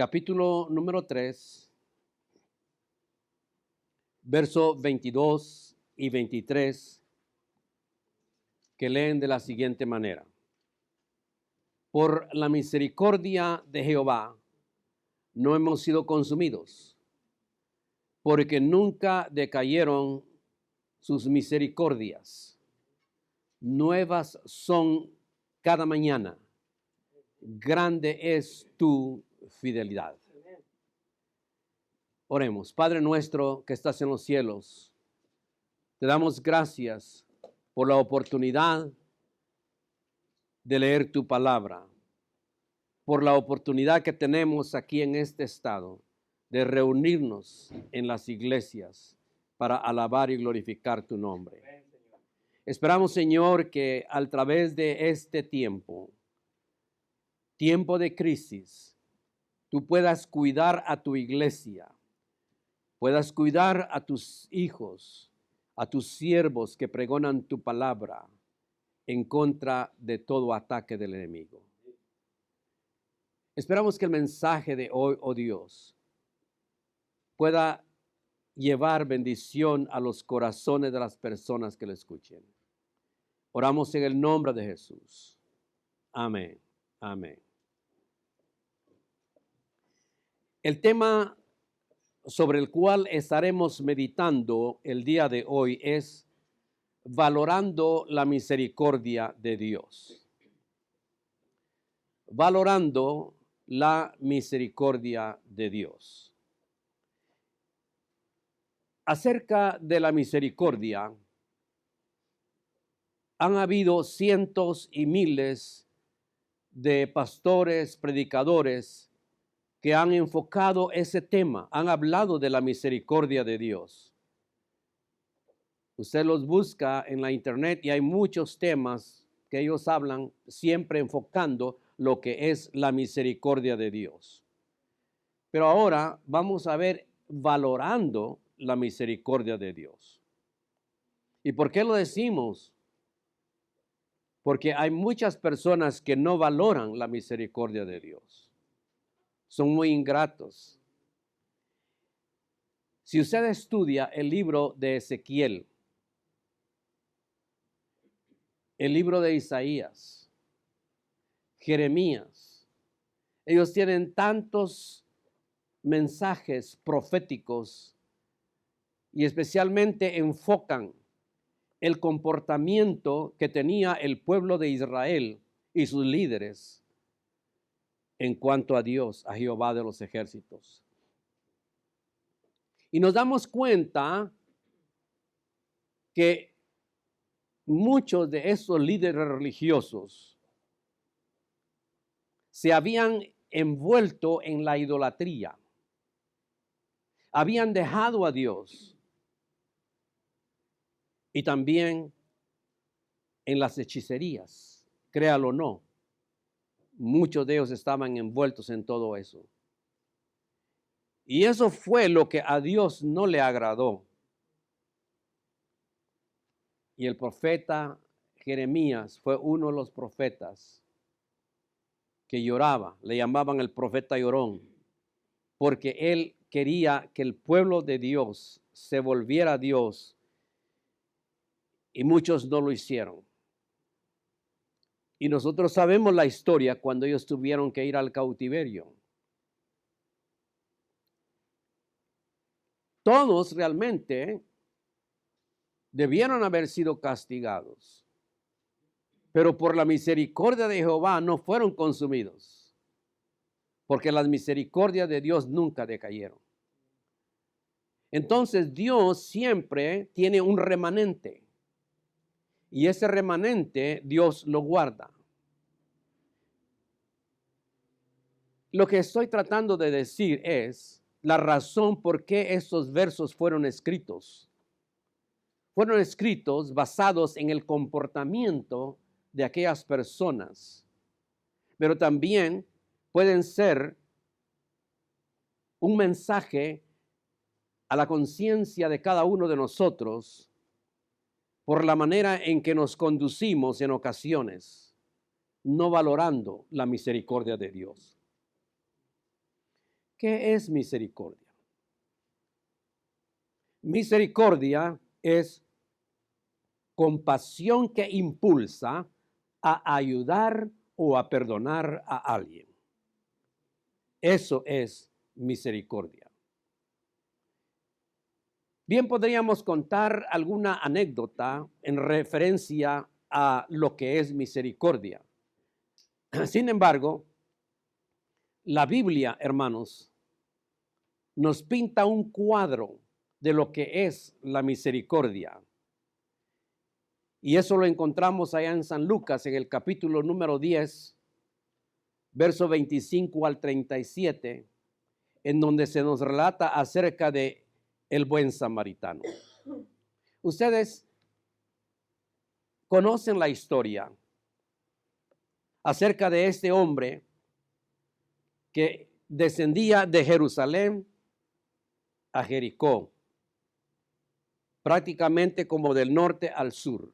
capítulo número 3, verso 22 y 23, que leen de la siguiente manera. Por la misericordia de Jehová no hemos sido consumidos, porque nunca decayeron sus misericordias. Nuevas son cada mañana. Grande es tu fidelidad. Oremos. Padre nuestro que estás en los cielos, te damos gracias por la oportunidad de leer tu palabra, por la oportunidad que tenemos aquí en este estado de reunirnos en las iglesias para alabar y glorificar tu nombre. Esperamos, Señor, que a través de este tiempo de crisis, tú puedas cuidar a tu iglesia, puedas cuidar a tus hijos, a tus siervos que pregonan tu palabra en contra de todo ataque del enemigo. Esperamos que el mensaje de hoy, oh Dios, pueda llevar bendición a los corazones de las personas que lo escuchen. Oramos en el nombre de Jesús. Amén. Amén. El tema sobre el cual estaremos meditando el día de hoy es valorando la misericordia de Dios. Valorando la misericordia de Dios. Acerca de la misericordia, han habido cientos y miles de pastores, predicadores, que han enfocado ese tema, han hablado de la misericordia de Dios. Usted los busca en la internet y hay muchos temas que ellos hablan, siempre enfocando lo que es la misericordia de Dios. Pero ahora vamos a ver valorando la misericordia de Dios. ¿Y por qué lo decimos? Porque hay muchas personas que no valoran la misericordia de Dios. Son muy ingratos. Si usted estudia el libro de Ezequiel, el libro de Isaías, Jeremías, ellos tienen tantos mensajes proféticos y especialmente enfocan el comportamiento que tenía el pueblo de Israel y sus líderes en cuanto a Dios, a Jehová de los ejércitos. Y nos damos cuenta que muchos de esos líderes religiosos se habían envuelto en la idolatría. Habían dejado a Dios y también en las hechicerías, créalo o no. Muchos de ellos estaban envueltos en todo eso. Y eso fue lo que a Dios no le agradó. Y el profeta Jeremías fue uno de los profetas que lloraba. Le llamaban el profeta llorón, porque él quería que el pueblo de Dios se volviera a Dios y muchos no lo hicieron. Y nosotros sabemos la historia cuando ellos tuvieron que ir al cautiverio. Todos realmente debieron haber sido castigados, pero por la misericordia de Jehová no fueron consumidos, porque las misericordias de Dios nunca decayeron. Entonces Dios siempre tiene un remanente, y ese remanente Dios lo guarda. Lo que estoy tratando de decir es la razón por qué estos versos fueron escritos. Fueron escritos basados en el comportamiento de aquellas personas, pero también pueden ser un mensaje a la conciencia de cada uno de nosotros por la manera en que nos conducimos en ocasiones, no valorando la misericordia de Dios. ¿Qué es misericordia? Misericordia es compasión que impulsa a ayudar o a perdonar a alguien. Eso es misericordia. Bien, podríamos contar alguna anécdota en referencia a lo que es misericordia. Sin embargo, la Biblia, hermanos, nos pinta un cuadro de lo que es la misericordia. Y eso lo encontramos allá en San Lucas, en el capítulo número 10, verso 25 al 37, en donde se nos relata acerca de el buen samaritano. Ustedes conocen la historia acerca de este hombre que descendía de Jerusalén a Jericó, prácticamente como del norte al sur,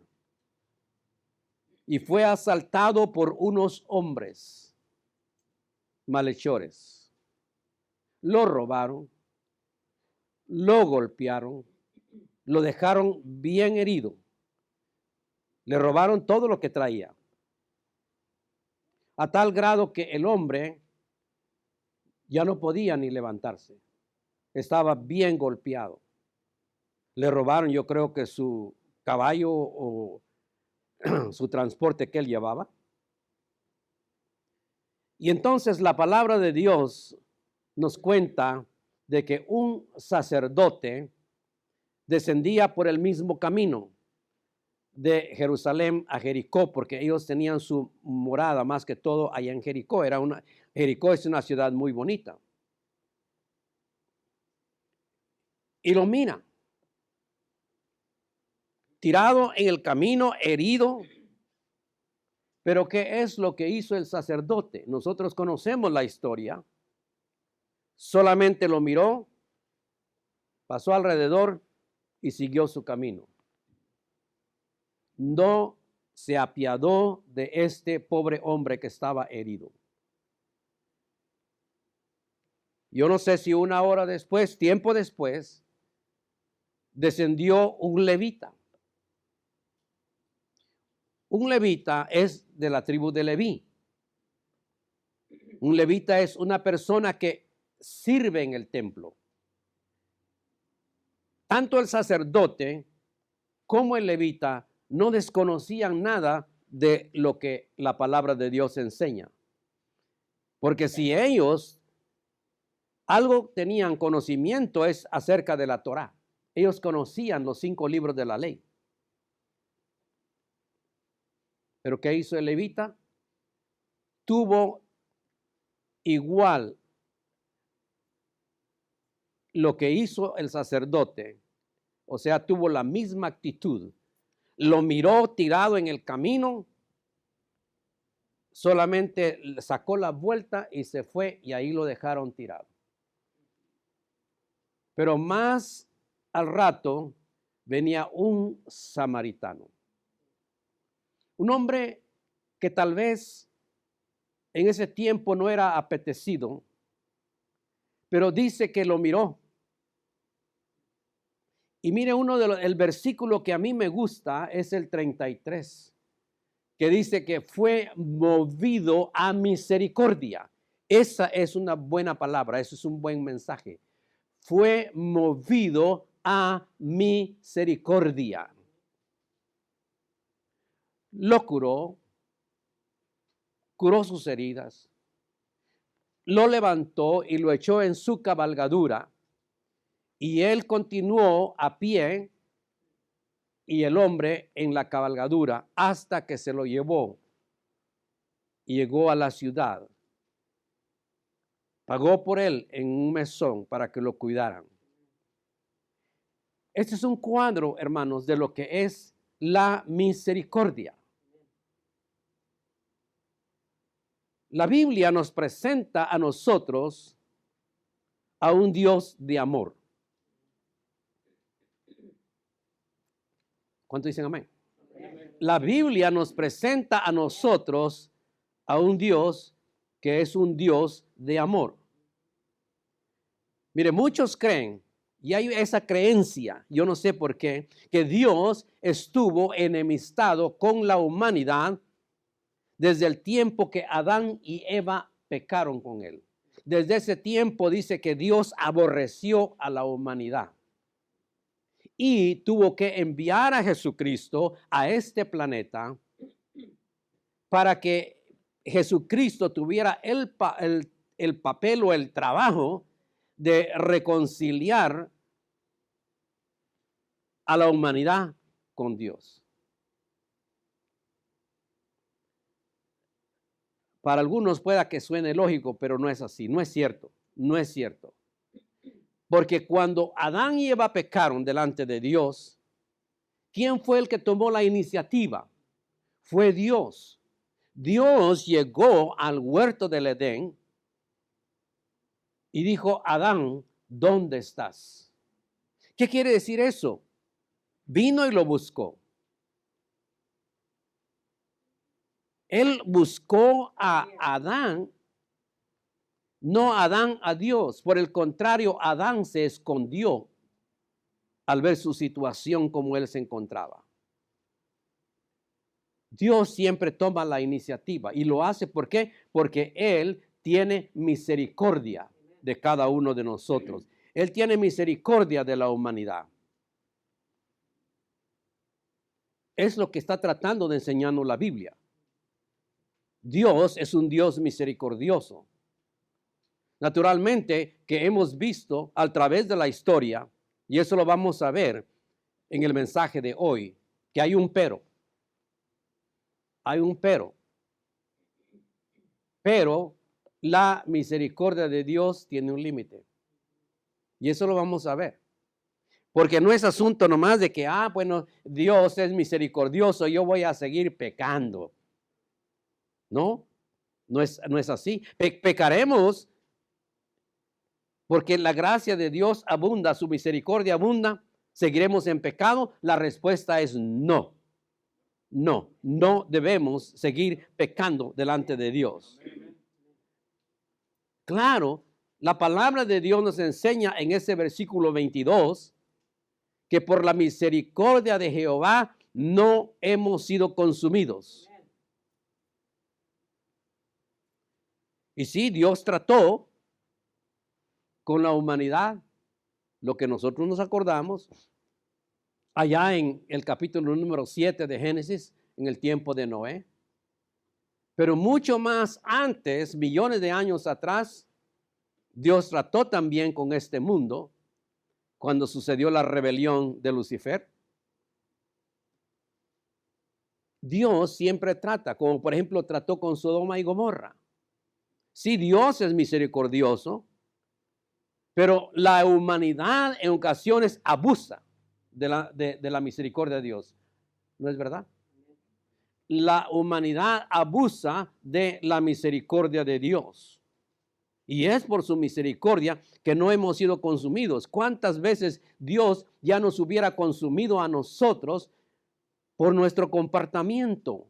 y fue asaltado por unos hombres malhechores. Lo robaron, lo golpearon, lo dejaron bien herido, le robaron todo lo que traía, a tal grado que el hombre ya no podía ni levantarse, estaba bien golpeado. Le robaron, yo creo que su caballo o su transporte que él llevaba. Y entonces la palabra de Dios nos cuenta de que un sacerdote descendía por el mismo camino de Jerusalén a Jericó, porque ellos tenían su morada más que todo allá en Jericó. Jericó es una ciudad muy bonita. Y lo mira, tirado en el camino, herido. Pero ¿qué es lo que hizo el sacerdote? Nosotros conocemos la historia. Solamente lo miró, pasó alrededor y siguió su camino. No se apiadó de este pobre hombre que estaba herido. Yo no sé si una hora después, tiempo después, descendió un levita. Un levita es de la tribu de Leví. Un levita es una persona que sirve en el templo. Tanto el sacerdote como el levita no desconocían nada de lo que la palabra de Dios enseña. Porque si ellos algo tenían conocimiento es acerca de la Torá. Ellos conocían los 5 libros de la ley. Pero ¿qué hizo el levita? Tuvo igual lo que hizo el sacerdote, o sea, tuvo la misma actitud. Lo miró tirado en el camino, solamente sacó la vuelta y se fue y ahí lo dejaron tirado. Pero más al rato venía un samaritano, un hombre que tal vez en ese tiempo no era apetecido, pero dice que lo miró. Y mire, el versículo que a mí me gusta es el 33, que dice que fue movido a misericordia. Esa es una buena palabra, eso es un buen mensaje. Fue movido a misericordia. Lo curó sus heridas, lo levantó y lo echó en su cabalgadura. Y él continuó a pie y el hombre en la cabalgadura hasta que se lo llevó y llegó a la ciudad. Pagó por él en un mesón para que lo cuidaran. Este es un cuadro, hermanos, de lo que es la misericordia. La Biblia nos presenta a nosotros a un Dios de amor. ¿Cuánto dicen amén? La Biblia nos presenta a nosotros a un Dios que es un Dios de amor. Mire, muchos creen, y hay esa creencia, yo no sé por qué, que Dios estuvo enemistado con la humanidad desde el tiempo que Adán y Eva pecaron con él. Desde ese tiempo dice que Dios aborreció a la humanidad y tuvo que enviar a Jesucristo a este planeta para que Jesucristo tuviera el papel o el trabajo de reconciliar a la humanidad con Dios. Para algunos pueda que suene lógico, pero no es así, no es cierto, no es cierto. Porque cuando Adán y Eva pecaron delante de Dios, ¿quién fue el que tomó la iniciativa? Fue Dios. Dios llegó al huerto del Edén y dijo, Adán, ¿dónde estás? ¿Qué quiere decir eso? Vino y lo buscó. Él buscó a Adán, no Adán a Dios. Por el contrario, Adán se escondió al ver su situación como él se encontraba. Dios siempre toma la iniciativa y lo hace, ¿por qué? Porque Él tiene misericordia de cada uno de nosotros. Él tiene misericordia de la humanidad. Es lo que está tratando de enseñarnos la Biblia. Dios es un Dios misericordioso. Naturalmente que hemos visto a través de la historia, y eso lo vamos a ver en el mensaje de hoy, que hay un pero. Hay un pero. Pero la misericordia de Dios tiene un límite. Y eso lo vamos a ver. Porque no es asunto nomás de que, bueno, Dios es misericordioso, yo voy a seguir pecando. No, no es así. Pecaremos porque la gracia de Dios abunda, su misericordia abunda. ¿Seguiremos en pecado? La respuesta es no. No, no debemos seguir pecando delante de Dios. Claro, la palabra de Dios nos enseña en ese versículo 22 que por la misericordia de Jehová no hemos sido consumidos. Y sí, Dios trató con la humanidad lo que nosotros nos acordamos allá en el capítulo número 7 de Génesis, en el tiempo de Noé. Pero mucho más antes, millones de años atrás, Dios trató también con este mundo cuando sucedió la rebelión de Lucifer. Dios siempre trata, como por ejemplo trató con Sodoma y Gomorra. Sí, Dios es misericordioso, pero la humanidad en ocasiones abusa de la misericordia de Dios. ¿No es verdad? La humanidad abusa de la misericordia de Dios. Y es por su misericordia que no hemos sido consumidos. ¿Cuántas veces Dios ya nos hubiera consumido a nosotros por nuestro comportamiento,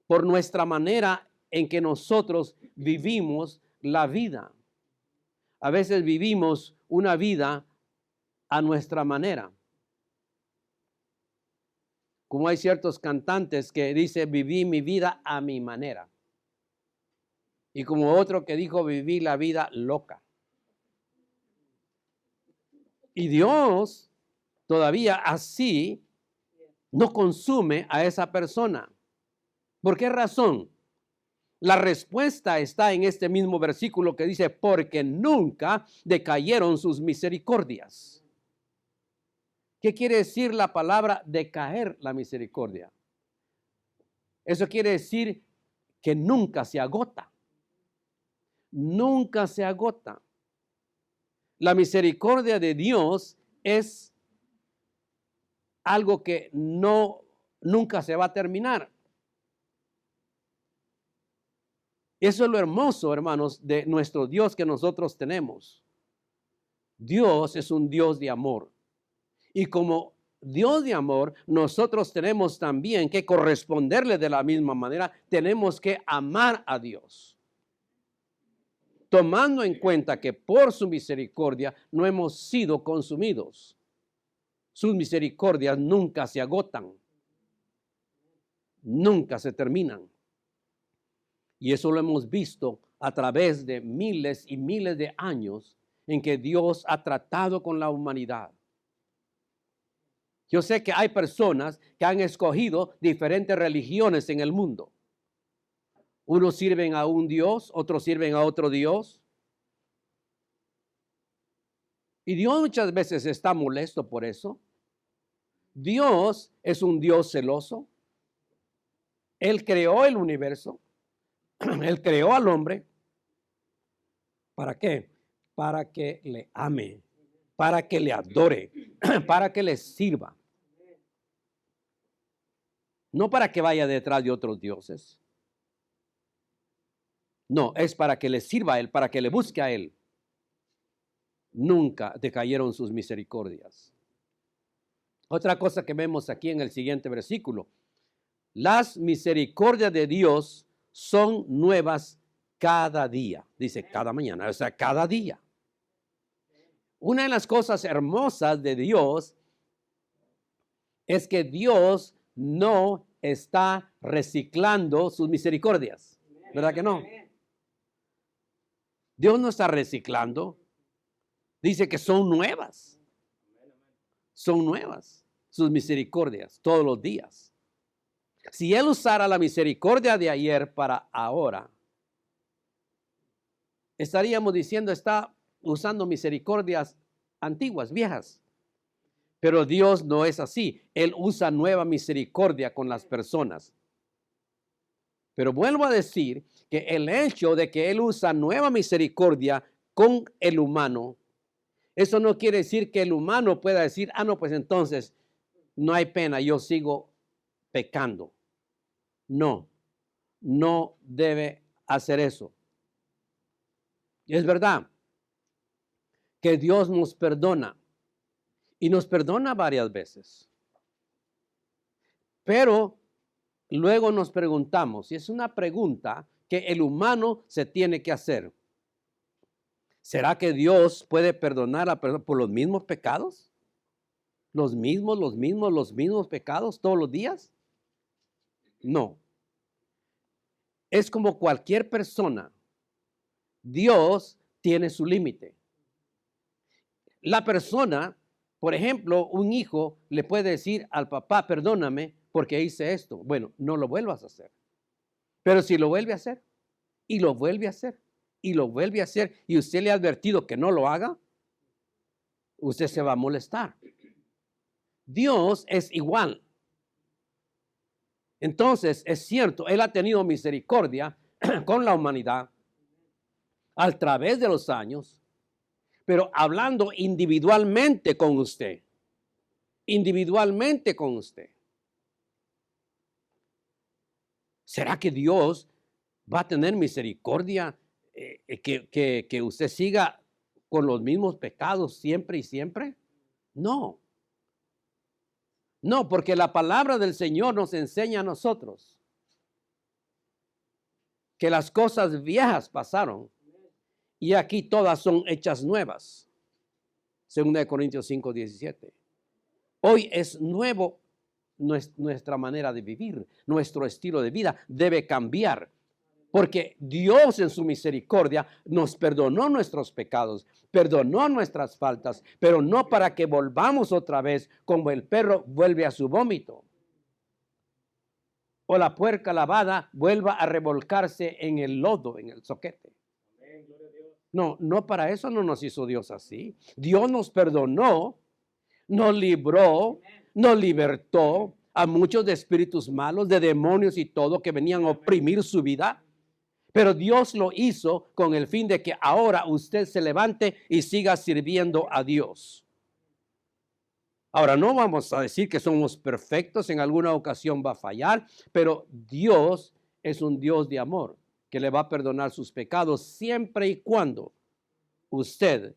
por nuestra manera en que nosotros vivimos la vida? A veces vivimos una vida a nuestra manera. Como hay ciertos cantantes que dicen, viví mi vida a mi manera. Y como otro que dijo, viví la vida loca. Y Dios todavía así no consume a esa persona. ¿Por qué razón? La respuesta está en este mismo versículo que dice, porque nunca decayeron sus misericordias. ¿Qué quiere decir la palabra decaer la misericordia? Eso quiere decir que nunca se agota. Nunca se agota. La misericordia de Dios es algo que nunca se va a terminar. Eso es lo hermoso, hermanos, de nuestro Dios que nosotros tenemos. Dios es un Dios de amor. Y como Dios de amor, nosotros tenemos también que corresponderle de la misma manera. Tenemos que amar a Dios. tomando en cuenta que por su misericordia no hemos sido consumidos. Sus misericordias nunca se agotan, nunca se terminan. Y eso lo hemos visto a través de miles y miles de años en que Dios ha tratado con la humanidad. Yo sé que hay personas que han escogido diferentes religiones en el mundo. Unos sirven a un Dios, otros sirven a otro Dios. Y Dios muchas veces está molesto por eso. Dios es un Dios celoso. Él creó el universo. Él creó al hombre. ¿Para qué? Para que le ame, para que le adore, para que le sirva. No para que vaya detrás de otros dioses. No, es para que le sirva a Él, para que le busque a Él. Nunca decayeron sus misericordias. Otra cosa que vemos aquí en el siguiente versículo. Las misericordias de Dios son nuevas cada día. Dice cada mañana, o sea, cada día. Una de las cosas hermosas de Dios es que Dios no está reciclando sus misericordias. ¿Verdad que no? Dios no está reciclando. Dice que son nuevas. Son nuevas sus misericordias todos los días. Si Él usara la misericordia de ayer para ahora, estaríamos diciendo está usando misericordias antiguas, viejas. Pero Dios no es así. Él usa nueva misericordia con las personas. Pero vuelvo a decir que el hecho de que Él usa nueva misericordia con el humano, eso no quiere decir que el humano pueda decir, no, pues entonces no hay pena, yo sigo pecando. No, no debe hacer eso. Es verdad que Dios nos perdona y nos perdona varias veces. Pero luego nos preguntamos, y es una pregunta que el humano se tiene que hacer. ¿Será que Dios puede perdonar a personas por los mismos pecados? ¿Los mismos pecados todos los días? No. Es como cualquier persona. Dios tiene su límite. La persona, por ejemplo, un hijo le puede decir al papá, perdóname porque hice esto. Bueno, no lo vuelvas a hacer. Pero si lo vuelve a hacer, y lo vuelve a hacer, y lo vuelve a hacer, y usted le ha advertido que no lo haga, usted se va a molestar. Dios es igual. Entonces, es cierto, Él ha tenido misericordia con la humanidad a través de los años, pero hablando individualmente con usted. Individualmente con usted. ¿Será que Dios va a tener misericordia que usted siga con los mismos pecados siempre y siempre? No. No, porque la palabra del Señor nos enseña a nosotros que las cosas viejas pasaron y aquí todas son hechas nuevas. 2 Corintios 5:17. Hoy es nuevo nuestra manera de vivir, nuestro estilo de vida debe cambiar. Porque Dios en su misericordia nos perdonó nuestros pecados, perdonó nuestras faltas, pero no para que volvamos otra vez como el perro vuelve a su vómito. O la puerca lavada vuelva a revolcarse en el lodo, en el zoquete. No, no para eso no nos hizo Dios así. Dios nos perdonó, nos libró, nos libertó a muchos de espíritus malos, de demonios y todo que venían a oprimir su vida. Pero Dios lo hizo con el fin de que ahora usted se levante y siga sirviendo a Dios. Ahora, no vamos a decir que somos perfectos, en alguna ocasión va a fallar, pero Dios es un Dios de amor que le va a perdonar sus pecados siempre y cuando usted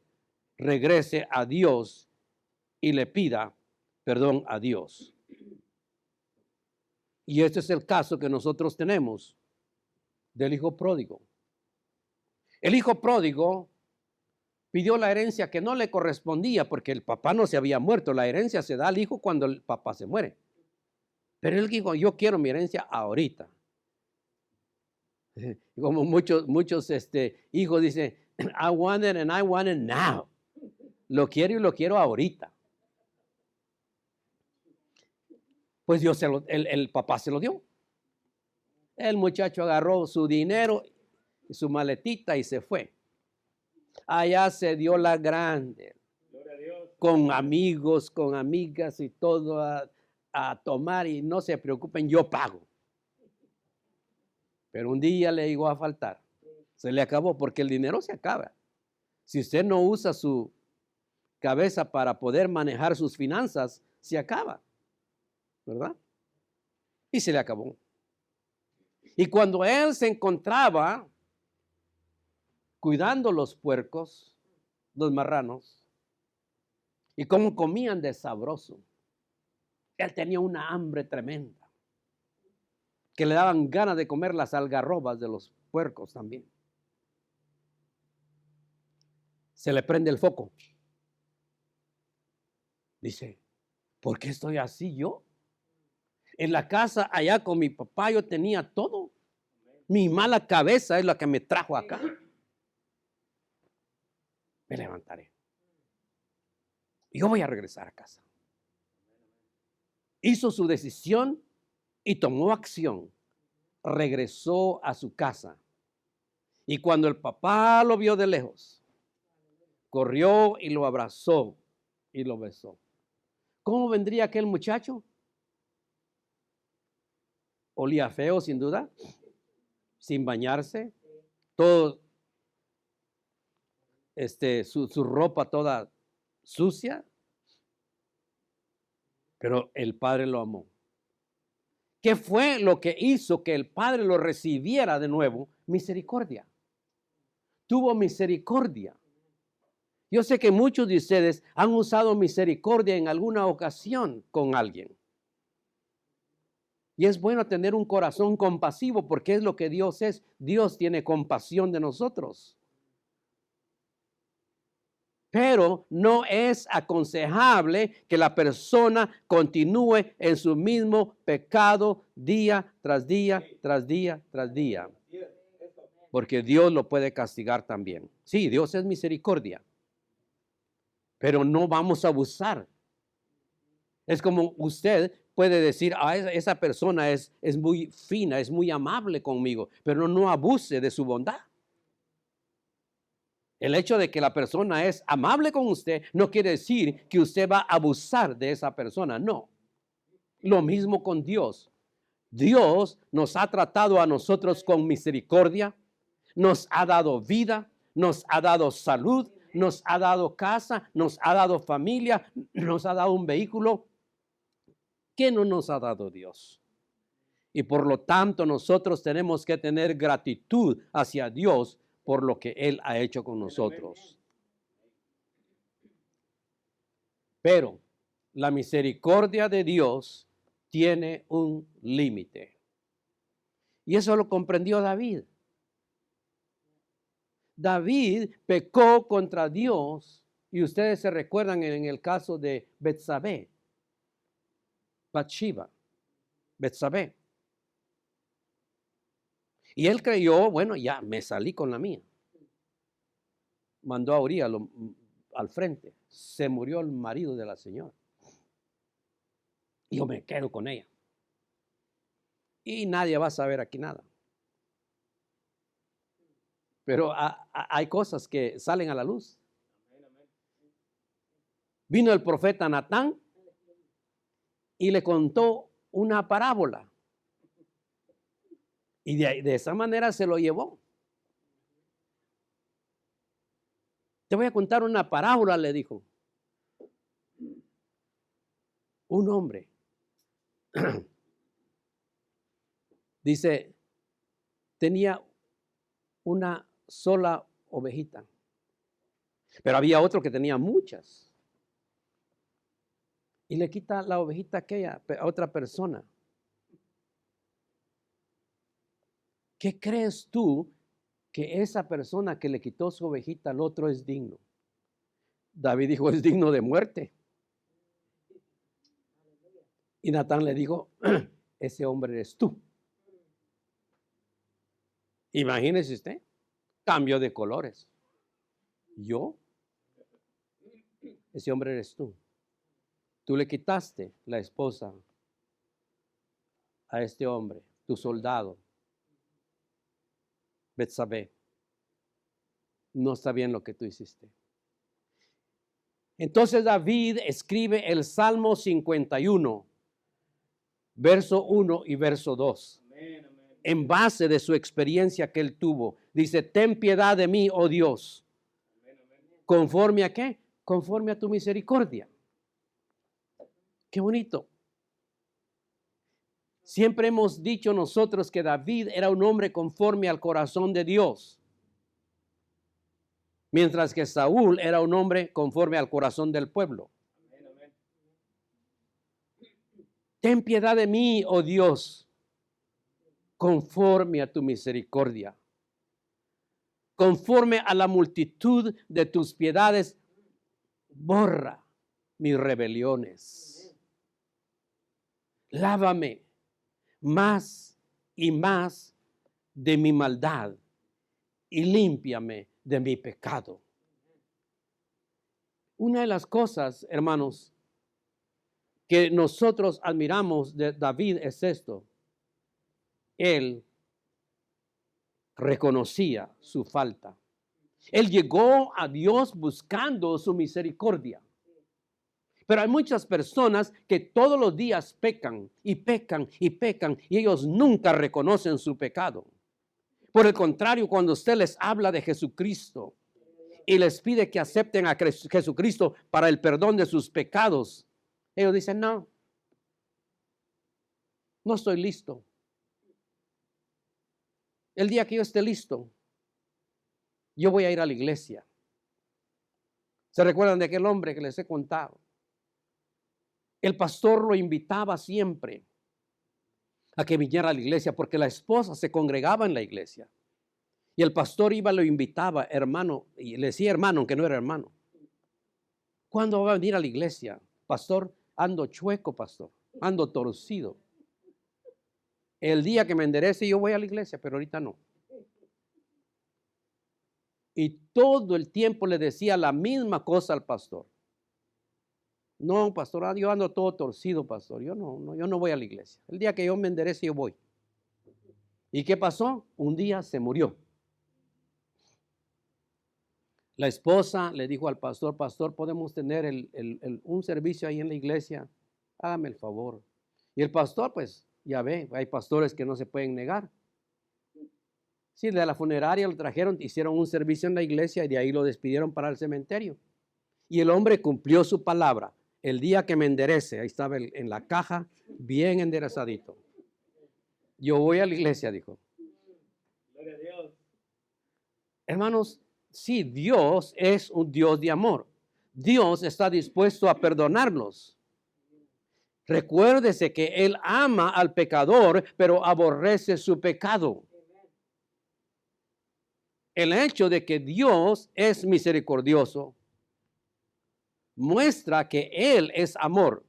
regrese a Dios y le pida perdón a Dios. Y este es el caso que nosotros tenemos del hijo pródigo. El hijo pródigo pidió la herencia que no le correspondía porque el papá no se había muerto. La herencia se da al hijo cuando el papá se muere. Pero él dijo, yo quiero mi herencia ahorita. Como muchos hijos dicen, I want it and I want it now. Lo quiero y lo quiero ahorita. Pues el papá se lo dio. El muchacho agarró su dinero, su maletita y se fue. Allá se dio la grande. Con amigos, con amigas y todo a tomar y no se preocupen, yo pago. Pero un día le llegó a faltar. Se le acabó porque el dinero se acaba. Si usted no usa su cabeza para poder manejar sus finanzas, se acaba. ¿Verdad? Y se le acabó. Y cuando él se encontraba cuidando los puercos, los marranos, y cómo comían de sabroso, él tenía una hambre tremenda, que le daban ganas de comer las algarrobas de los puercos también. Se le prende el foco. Dice, ¿por qué estoy así yo? En la casa allá con mi papá yo tenía todo. Mi mala cabeza es la que me trajo acá. Me levantaré. Yo voy a regresar a casa. Hizo su decisión y tomó acción. Regresó a su casa. Y cuando el papá lo vio de lejos, corrió y lo abrazó y lo besó. ¿Cómo vendría aquel muchacho? Olía feo, sin duda, sin bañarse, todo, su ropa toda sucia, pero el padre lo amó. ¿Qué fue lo que hizo que el padre lo recibiera de nuevo? Misericordia. Tuvo misericordia. Yo sé que muchos de ustedes han usado misericordia en alguna ocasión con alguien. Y es bueno tener un corazón compasivo porque es lo que Dios es. Dios tiene compasión de nosotros. Pero no es aconsejable que la persona continúe en su mismo pecado día tras día, tras día, tras día. Porque Dios lo puede castigar también. Sí, Dios es misericordia. Pero no vamos a abusar. Es como usted puede decir, esa persona es muy fina, es muy amable conmigo, pero no abuse de su bondad. El hecho de que la persona es amable con usted no quiere decir que usted va a abusar de esa persona, no. Lo mismo con Dios. Dios nos ha tratado a nosotros con misericordia, nos ha dado vida, nos ha dado salud, nos ha dado casa, nos ha dado familia, nos ha dado un vehículo. ¿Qué no nos ha dado Dios? Y por lo tanto nosotros tenemos que tener gratitud hacia Dios por lo que Él ha hecho con nosotros. Pero la misericordia de Dios tiene un límite. Y eso lo comprendió David. David pecó contra Dios y ustedes se recuerdan en el caso de Betsabé. Betsabé. Y él creyó, bueno, ya me salí con la mía. Mandó a Urías al frente. Se murió el marido de la señora. Y yo me quedo con ella. Y nadie va a saber aquí nada. Pero hay cosas que salen a la luz. Vino el profeta Natán y le contó una parábola. Y de esa manera se lo llevó. Te voy a contar una parábola, le dijo. Un hombre. Dice, tenía una sola ovejita. Pero había otro que tenía muchas. Y le quita la ovejita aquella a otra persona. ¿Qué crees tú que esa persona que le quitó su ovejita al otro es digno. David dijo, es digno de muerte. Y Natán le dijo, ese hombre eres tú. Imagínese usted, cambio de colores. Yo, ese hombre eres tú. Tú le quitaste la esposa a este hombre, tu soldado, Betsabé. No está bien lo que tú hiciste. Entonces David escribe el Salmo 51, verso 1 y verso 2. Amén, amén. En base de su experiencia que él tuvo. Dice, ten piedad de mí, oh Dios. Amén, amén. ¿Conforme a qué? Conforme a tu misericordia. Qué bonito. Siempre hemos dicho nosotros que David era un hombre conforme al corazón de Dios. Mientras que Saúl era un hombre conforme al corazón del pueblo. Amén, amén. Ten piedad de mí, oh Dios, conforme a tu misericordia. Conforme a la multitud de tus piedades, borra mis rebeliones. Lávame más y más de mi maldad y límpiame de mi pecado. Una de las cosas, hermanos, que nosotros admiramos de David es esto. Él reconocía su falta. Él llegó a Dios buscando su misericordia. Pero hay muchas personas que todos los días pecan y pecan y pecan y ellos nunca reconocen su pecado. Por el contrario, cuando usted les habla de Jesucristo y les pide que acepten a Jesucristo para el perdón de sus pecados, ellos dicen, no estoy listo. El día que yo esté listo, yo voy a ir a la iglesia. ¿Se recuerdan de aquel hombre que les he contado? El pastor lo invitaba siempre a que viniera a la iglesia porque la esposa se congregaba en la iglesia. Y el pastor iba, lo invitaba, hermano, y le decía hermano, aunque no era hermano. ¿Cuándo va a venir a la iglesia? Pastor, ando chueco, pastor, ando torcido. El día que me enderece yo voy a la iglesia, pero ahorita no. Y todo el tiempo le decía la misma cosa al pastor. No, pastor, yo ando todo torcido, pastor. Yo no voy a la iglesia. El día que yo me enderece, yo voy. ¿Y qué pasó? Un día se murió. La esposa le dijo al pastor, pastor, ¿podemos tener un servicio ahí en la iglesia? Hágame el favor. Y el pastor, pues, ya ve, hay pastores que no se pueden negar. Sí, de la funeraria lo trajeron, hicieron un servicio en la iglesia y de ahí lo despidieron para el cementerio. Y el hombre cumplió su palabra. El día que me enderece, ahí estaba en la caja, bien enderezadito. Yo voy a la iglesia, dijo. Gloria a Dios. Hermanos, sí, Dios es un Dios de amor. Dios está dispuesto a perdonarnos. Recuérdese que Él ama al pecador, pero aborrece su pecado. El hecho de que Dios es misericordioso muestra que Él es amor.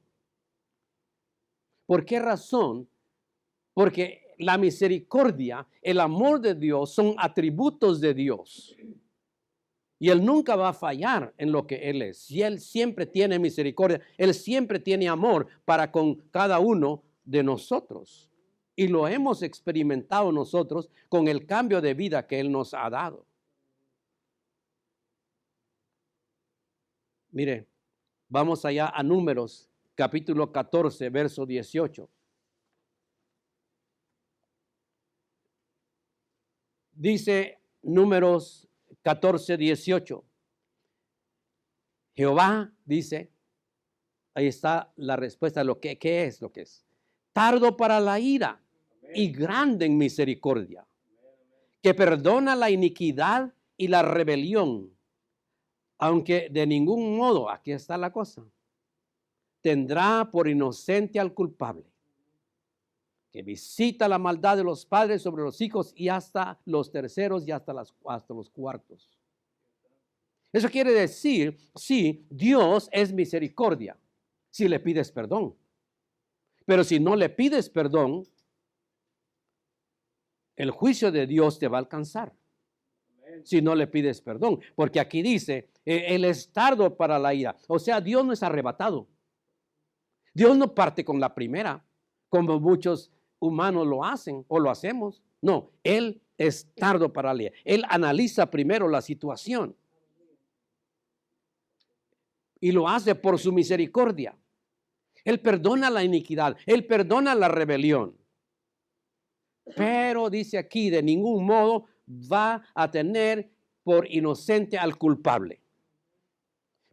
¿Por qué razón? Porque la misericordia, el amor de Dios son atributos de Dios. Y Él nunca va a fallar en lo que Él es. Y Él siempre tiene misericordia. Él siempre tiene amor para con cada uno de nosotros. Y lo hemos experimentado nosotros con el cambio de vida que Él nos ha dado. Mire, vamos allá a Números, capítulo 14, verso 18. Dice Números 14, 18. Jehová dice, ahí está la respuesta de lo que ¿qué es lo que es? Tardo para la ira y grande en misericordia, que perdona la iniquidad y la rebelión, aunque de ningún modo, aquí está la cosa, tendrá por inocente al culpable. que visita la maldad de los padres sobre los hijos y hasta los terceros y hasta los cuartos. Eso quiere decir, sí, Dios es misericordia si le pides perdón. Pero si no le pides perdón, el juicio de Dios te va a alcanzar. Si no le pides perdón, porque aquí dice, Él es tardo para la ira. O sea, Dios no es arrebatado. Dios no parte con la primera, como muchos humanos lo hacen o lo hacemos. No, Él es tardo para la ira. Él analiza primero la situación y lo hace por su misericordia. Él perdona la iniquidad, Él perdona la rebelión. Pero dice aquí, de ningún modo va a tener por inocente al culpable.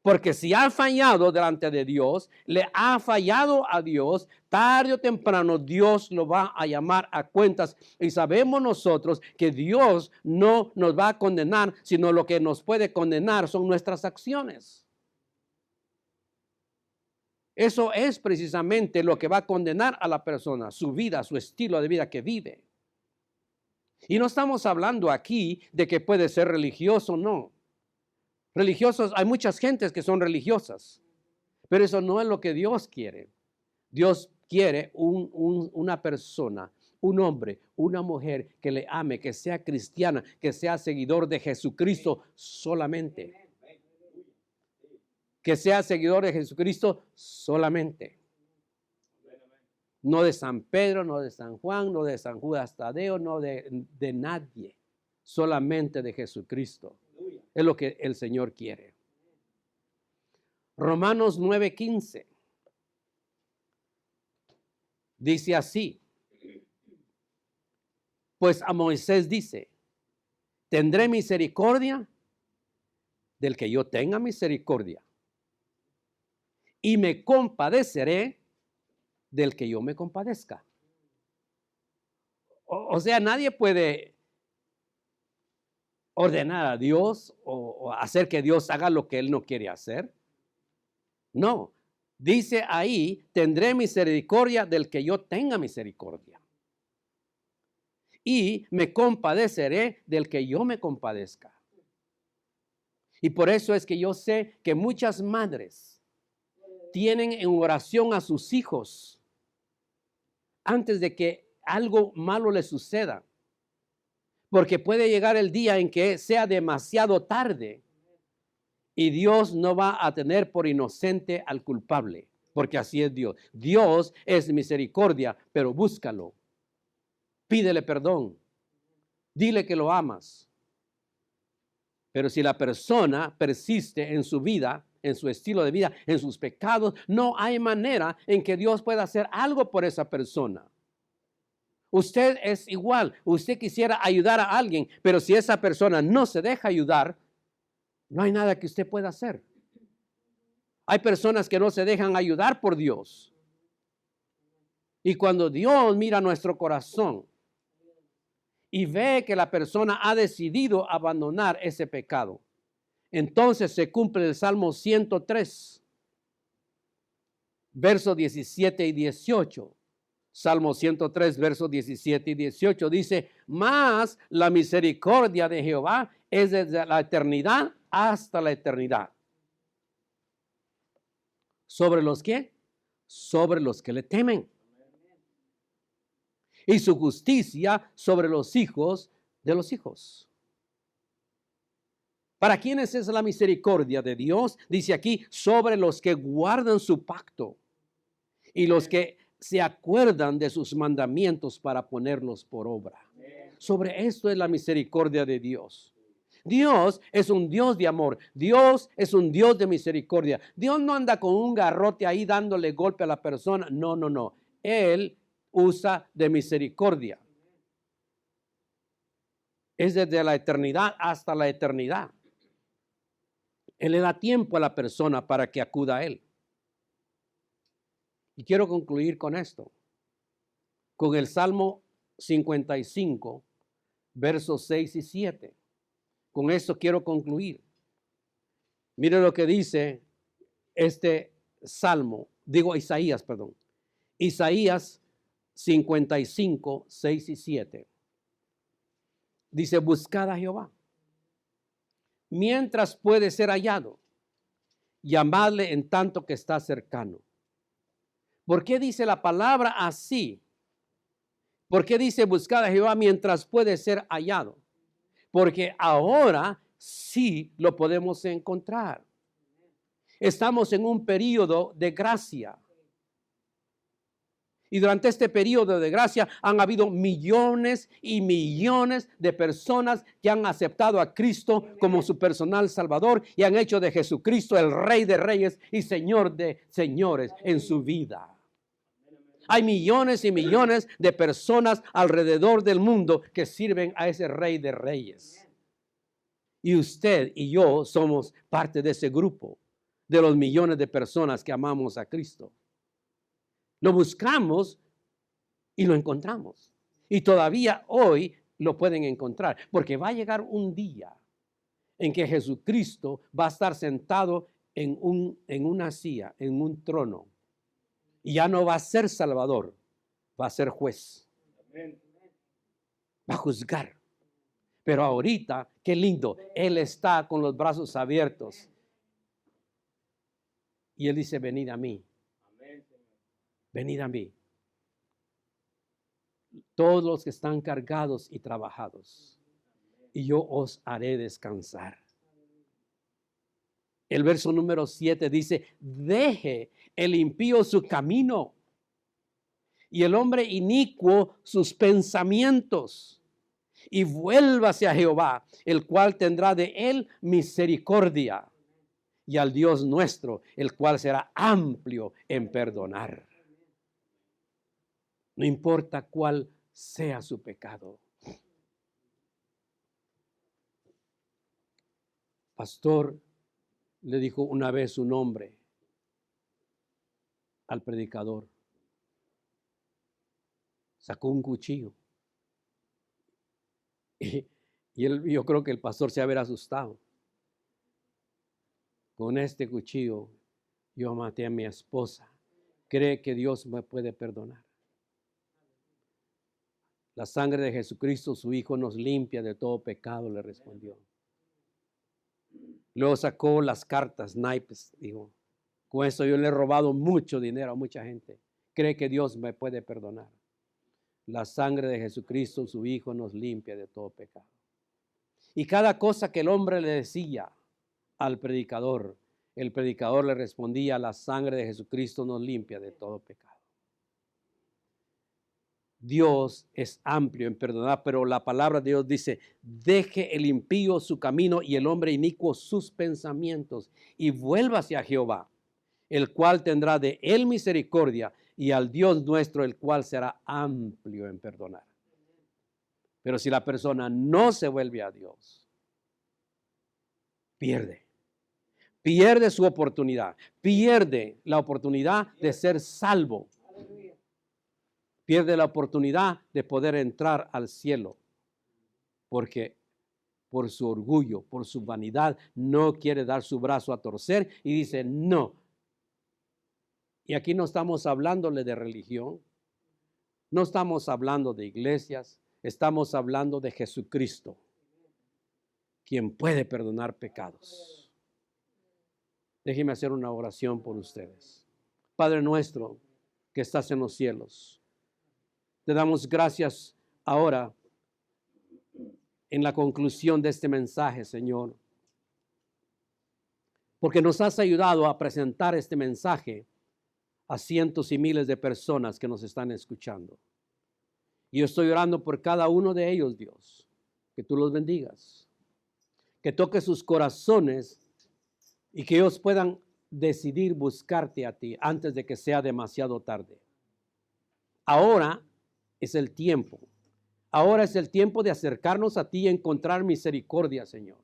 Porque si ha fallado delante de Dios, le ha fallado a Dios, tarde o temprano Dios lo va a llamar a cuentas. Y sabemos nosotros que Dios no nos va a condenar, sino lo que nos puede condenar son nuestras acciones. Eso es precisamente lo que va a condenar a la persona, su vida, su estilo de vida que vive. Y no estamos hablando aquí de que puede ser religioso o no. Religiosos, hay muchas gentes que son religiosas, pero eso no es lo que Dios quiere. Dios quiere una persona, un hombre, una mujer que le ame, que sea cristiana, que sea seguidor de Jesucristo solamente. Que sea seguidor de Jesucristo solamente. No de San Pedro, no de San Juan, no de San Judas Tadeo, no de nadie. Solamente de Jesucristo. Es lo que el Señor quiere. Romanos 9:15 dice así. Pues a Moisés dice, tendré misericordia del que yo tenga misericordia. Y me compadeceré del que yo me compadezca. O sea, nadie puede ordenar a Dios o hacer que Dios haga lo que Él no quiere hacer. No, dice ahí, tendré misericordia del que yo tenga misericordia. Y me compadeceré del que yo me compadezca. Y por eso es que yo sé que muchas madres tienen en oración a sus hijos antes de que algo malo les suceda. Porque puede llegar el día en que sea demasiado tarde y Dios no va a tener por inocente al culpable, porque así es Dios. Dios es misericordia, pero búscalo. Pídele perdón. Dile que lo amas. Pero si la persona persiste en su vida, en su estilo de vida, en sus pecados, no hay manera en que Dios pueda hacer algo por esa persona. Usted es igual. Usted quisiera ayudar a alguien, pero si esa persona no se deja ayudar, no hay nada que usted pueda hacer. Hay personas que no se dejan ayudar por Dios. Y cuando Dios mira nuestro corazón y ve que la persona ha decidido abandonar ese pecado, entonces se cumple el Salmo 103, versos 17 y 18. Salmo 103, versos 17 y 18 dice, mas la misericordia de Jehová es desde la eternidad hasta la eternidad. ¿Sobre los qué? Sobre los que le temen. Y su justicia sobre los hijos de los hijos. ¿Para quiénes es la misericordia de Dios? Dice aquí, sobre los que guardan su pacto y los que se acuerdan de sus mandamientos para ponerlos por obra. Sobre esto es la misericordia de Dios. Dios es un Dios de amor. Dios es un Dios de misericordia. Dios no anda con un garrote ahí dándole golpe a la persona. No, no, no. Él usa de misericordia. Es desde la eternidad hasta la eternidad. Él le da tiempo a la persona para que acuda a Él. Y quiero concluir con esto. Con el Salmo 55, versos 6 y 7. Con esto quiero concluir. Mire lo que dice este Salmo. Digo Isaías, perdón. Isaías 55, 6 y 7. Dice, buscad a Jehová mientras puede ser hallado, llamadle en tanto que está cercano. ¿Por qué dice la palabra así? ¿Por qué dice buscad a Jehová mientras puede ser hallado? Porque ahora sí lo podemos encontrar. Estamos en un periodo de gracia. Y durante este periodo de gracia han habido millones y millones de personas que han aceptado a Cristo como su personal Salvador y han hecho de Jesucristo el Rey de Reyes y Señor de Señores en su vida. Hay millones y millones de personas alrededor del mundo que sirven a ese Rey de Reyes. Y usted y yo somos parte de ese grupo, de los millones de personas que amamos a Cristo. Lo buscamos y lo encontramos. Y todavía hoy lo pueden encontrar, porque va a llegar un día en que Jesucristo va a estar sentado en una silla, en un trono. Y ya no va a ser Salvador, va a ser juez. Va a juzgar. Pero ahorita, qué lindo, Él está con los brazos abiertos. Y Él dice, venid a mí. Venid a mí. Todos los que están cargados y trabajados, y yo os haré descansar. El verso número 7 dice, deje el impío su camino y el hombre inicuo sus pensamientos, y vuélvase a Jehová, el cual tendrá de él misericordia, y al Dios nuestro, el cual será amplio en perdonar. No importa cuál sea su pecado. Pastor, le dijo una vez un hombre al predicador. Sacó un cuchillo. Yo creo que el pastor se había asustado. Con este cuchillo yo maté a mi esposa. ¿Cree que Dios me puede perdonar? La sangre de Jesucristo, su Hijo, nos limpia de todo pecado, le respondió. Luego sacó las cartas, naipes, dijo. Con eso yo le he robado mucho dinero a mucha gente. ¿Cree que Dios me puede perdonar? La sangre de Jesucristo, su Hijo, nos limpia de todo pecado. Y cada cosa que el hombre le decía al predicador, el predicador le respondía, la sangre de Jesucristo nos limpia de todo pecado. Dios es amplio en perdonar, pero la palabra de Dios dice, deje el impío su camino y el hombre inicuo sus pensamientos y vuélvase a Jehová, el cual tendrá de él misericordia, y al Dios nuestro, el cual será amplio en perdonar. Pero si la persona no se vuelve a Dios, pierde su oportunidad, pierde la oportunidad de ser salvo, pierde la oportunidad de poder entrar al cielo, porque por su orgullo, por su vanidad, no quiere dar su brazo a torcer y dice no. Y aquí no estamos hablándole de religión, no estamos hablando de iglesias, estamos hablando de Jesucristo, quien puede perdonar pecados. Déjeme hacer una oración por ustedes. Padre nuestro que estás en los cielos, te damos gracias ahora en la conclusión de este mensaje, Señor, porque nos has ayudado a presentar este mensaje a cientos y miles de personas que nos están escuchando. Y yo estoy orando por cada uno de ellos, Dios, que tú los bendigas, que toques sus corazones y que ellos puedan decidir buscarte a ti antes de que sea demasiado tarde. Ahora es el tiempo. Ahora es el tiempo de acercarnos a ti y encontrar misericordia, Señor.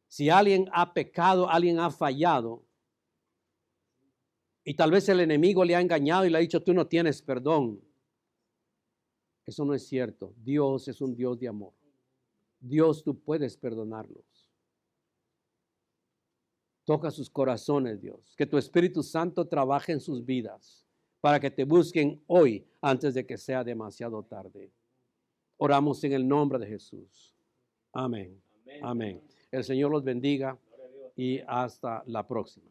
Si alguien ha pecado, alguien ha fallado, y tal vez el enemigo le ha engañado y le ha dicho, tú no tienes perdón. Eso no es cierto. Dios es un Dios de amor. Dios, tú puedes perdonarlos. Toca sus corazones, Dios. Que tu Espíritu Santo trabaje en sus vidas para que te busquen hoy antes de que sea demasiado tarde. Oramos en el nombre de Jesús. Amén. Amén. El Señor los bendiga y hasta la próxima.